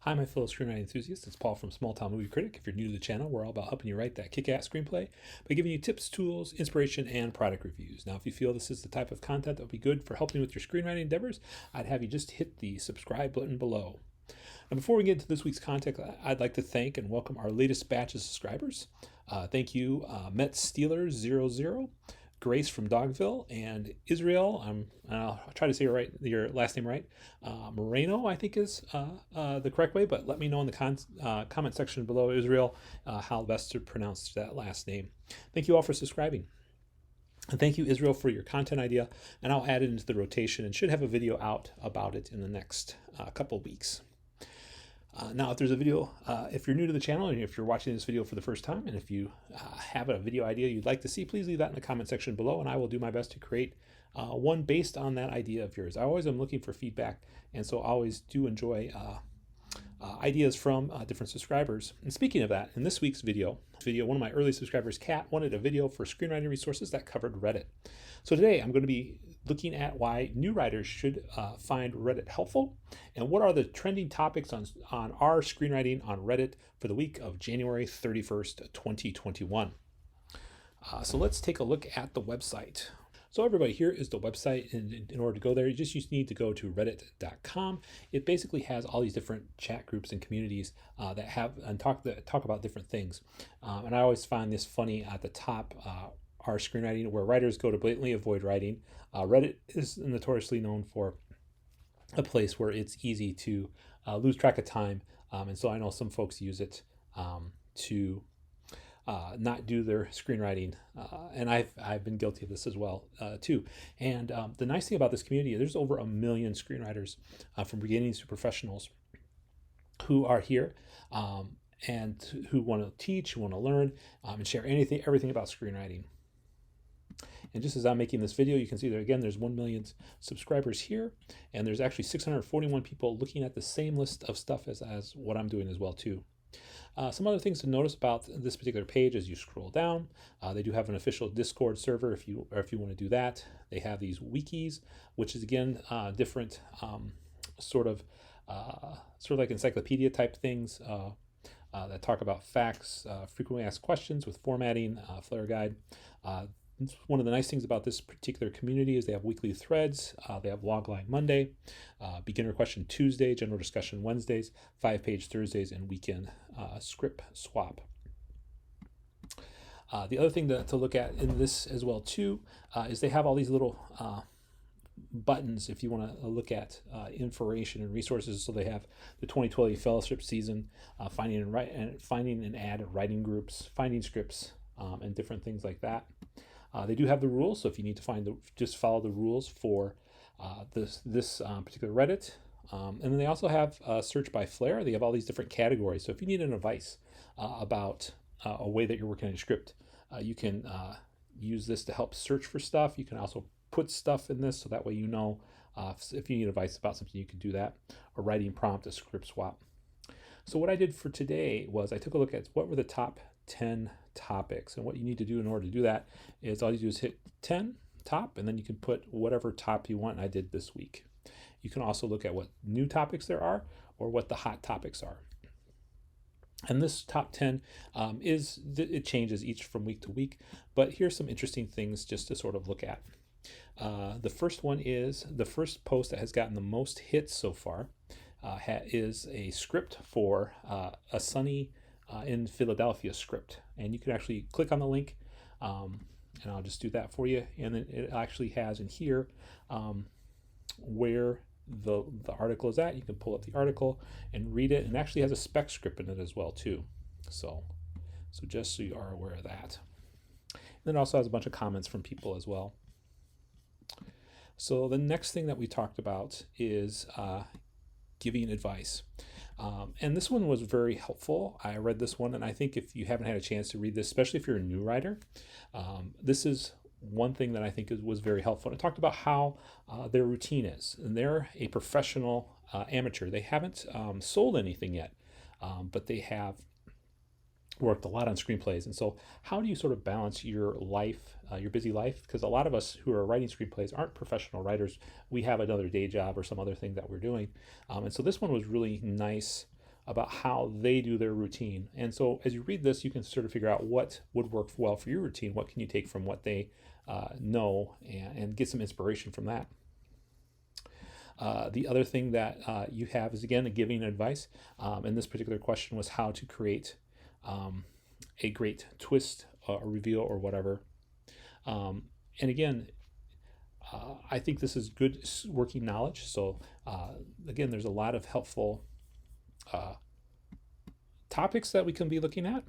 Hi, my fellow screenwriting enthusiasts. It's Paul from Small Town Movie Critic. If you're new to the channel, we're all about helping you write that kick-ass screenplay by giving you tips, tools, inspiration, and product reviews. Now, if you feel this is the type of content that would be good for helping with your screenwriting endeavors, I'd have you just hit the subscribe button below. Now, before we get into this week's content, I'd like to thank and welcome our latest batch of subscribers. Thank you, Met Steelers 00, Grace from Dogville, and Israel. I'll try to say your last name right. Moreno, I think, is the correct way, but let me know in the comment section below, Israel, how best to pronounce that last name. Thank you all for subscribing. And thank you, Israel, for your content idea, and I'll add it into the rotation and should have a video out about it in the next couple weeks. Now, if there's a video, if you're new to the channel and if you're watching this video for the first time, and if you have a video idea you'd like to see, please leave that in the comment section below, and I will do my best to create one based on that idea of yours. I always am looking for feedback, and so I always do enjoy ideas from different subscribers. And speaking of that, in this week's video, one of my early subscribers, Kat, wanted a video for screenwriting resources that covered Reddit. So today I'm going to be looking at why new writers should find Reddit helpful, and what are the trending topics on our screenwriting on Reddit for the week of January 31st, 2021. So let's take a look at the website. So everybody, here is the website. In order to go there, you just need to go to reddit.com. It basically has all these different chat groups and communities that have and talk about different things. And I always find this funny at the top, our screenwriting, where writers go to blatantly avoid writing. Reddit is notoriously known for a place where it's easy to lose track of time. And so I know some folks use it to not do their screenwriting, and I've been guilty of this as well too. And the nice thing about this community, there's over 1 million screenwriters from beginnings to professionals who are here and who want to teach, who want to learn, and share everything about screenwriting. And just as I'm making this video, you can see that again, there's 1 million subscribers here, and there's actually 641 people looking at the same list of stuff as what I'm doing as well too. Some other things to notice about this particular page as you scroll down, they do have an official Discord server if you want to do that. They have these wikis, which is again different sort of like encyclopedia type things that talk about facts, frequently asked questions with formatting, Flare guide. One of the nice things about this particular community is they have weekly threads, they have logline Monday, beginner question Tuesday, general discussion Wednesdays, 5-page Thursdays, and weekend script swap. The other thing to look at in this as well too is they have all these little buttons if you want to look at information and resources. So they have the 2020 fellowship season, finding and add writing groups, finding scripts, and different things like that. They do have the rules, so if you need to just follow the rules for this particular Reddit. And then they also have search by flair. They have all these different categories. So if you need an advice about a way that you're working on your script, you can use this to help search for stuff. You can also put stuff in this, so that way you know if you need advice about something, you can do that. A writing prompt, a script swap. So what I did for today was I took a look at what were the top 10 topics, and what you need to do in order to do that is all you do is hit 10 top, and then you can put whatever top you want, and I did this week. You can also look at what new topics there are or what the hot topics are. And this top 10 it changes each from week to week, but here's some interesting things just to sort of look at. The first one is the first post that has gotten the most hits so far is a script for a sunny in Philadelphia script, and you can actually click on the link, and I'll just do that for you, and then it actually has in here where the article is at. You can pull up the article and read it, and it actually has a spec script in it as well too, so just so you are aware of that. And then it also has a bunch of comments from people as well. So the next thing that we talked about is giving advice. And this one was very helpful. I read this one, and I think if you haven't had a chance to read this, especially if you're a new writer, this is one thing that I think was very helpful. And it talked about how their routine is. And they're a professional amateur. They haven't sold anything yet, but they have worked a lot on screenplays. And so how do you sort of balance your life, your busy life? Because a lot of us who are writing screenplays aren't professional writers. We have another day job or some other thing that we're doing. And so this one was really nice about how they do their routine. And so as you read this, you can sort of figure out what would work well for your routine. What can you take from what they know, and get some inspiration from that. The other thing that you have is, again, a giving advice. And this particular question was how to create a great twist or reveal or whatever. And again, I think this is good working knowledge. So again, there's a lot of helpful topics that we can be looking at.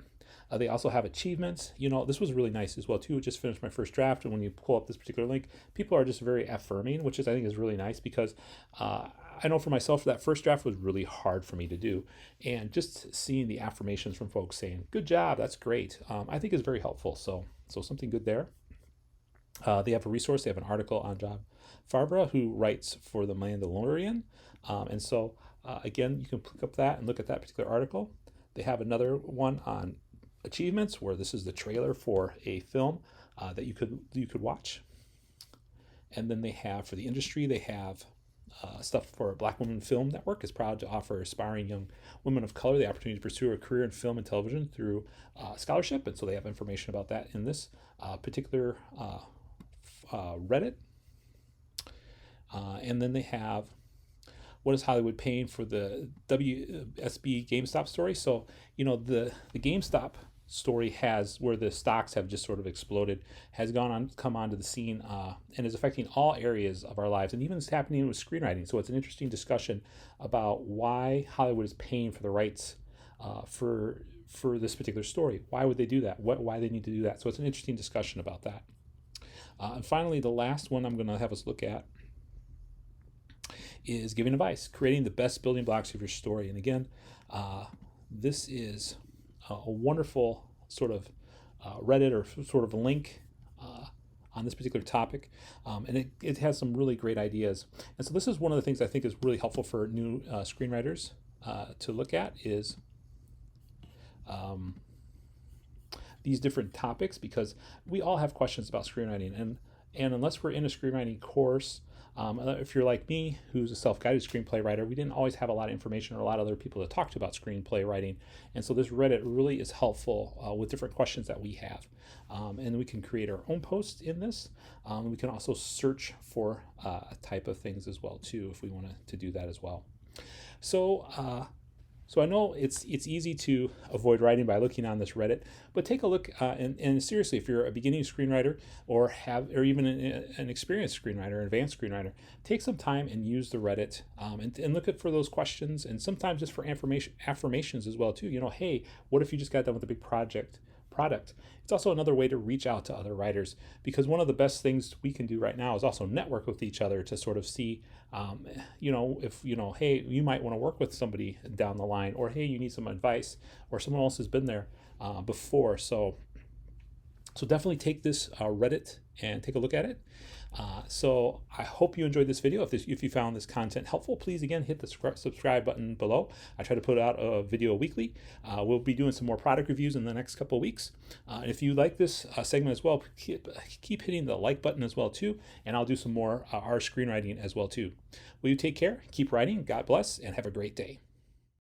They also have achievements. This was really nice as well too. Just finished my first draft, and when you pull up this particular link, people are just very affirming, which I think is really nice, because I know for myself that first draft was really hard for me to do, and just seeing the affirmations from folks saying "Good job, that's great," I think is very helpful. So something good there. They have a resource. They have an article on John Favreau, who writes for The Mandalorian, and so again, you can click up that and look at that particular article. They have another one on achievements, where this is the trailer for a film that you could watch. And then they have, for the industry, they have stuff for Black Women Film Network is proud to offer aspiring young women of color the opportunity to pursue a career in film and television through scholarship. And so they have information about that in this particular Reddit. And then they have, what is Hollywood paying for the WSB GameStop story? So, the GameStop story where the stocks have just sort of exploded, has come onto the scene, and is affecting all areas of our lives, and even it's happening with screenwriting. So it's an interesting discussion about why Hollywood is paying for the rights for this particular story. Why would they do that? Why they need to do that? So it's an interesting discussion about that. And finally, the last one I'm going to have us look at is giving advice, creating the best building blocks of your story. And again, this is a wonderful sort of Reddit or sort of link on this particular topic, and it has some really great ideas. And so this is one of the things I think is really helpful for new screenwriters to look at, is these different topics, because we all have questions about screenwriting, and unless we're in a screenwriting course, if you're like me, who's a self-guided screenplay writer, we didn't always have a lot of information or a lot of other people to talk to about screenplay writing. And so this Reddit really is helpful with different questions that we have. And we can create our own posts in this. We can also search for a type of things as well too, if we want to do that as well. So I know it's easy to avoid writing by looking on this Reddit, but take a look, and seriously, if you're a beginning screenwriter or even an experienced screenwriter, an advanced screenwriter, take some time and use the Reddit, and look for those questions, and sometimes just for affirmations as well too. Hey, what if you just got done with a big product? It's also another way to reach out to other writers, because one of the best things we can do right now is also network with each other to sort of see, if, hey, you might want to work with somebody down the line, or hey, you need some advice, or someone else has been there before. So definitely take this Reddit and take a look at it. So I hope you enjoyed this video. If you found this content helpful, please again hit the subscribe button below. I try to put out a video weekly. We'll be doing some more product reviews in the next couple of weeks. And if you like this segment as well, keep hitting the like button as well too, and I'll do some more our screenwriting as well too. Will you take care, keep writing, God bless, and have a great day.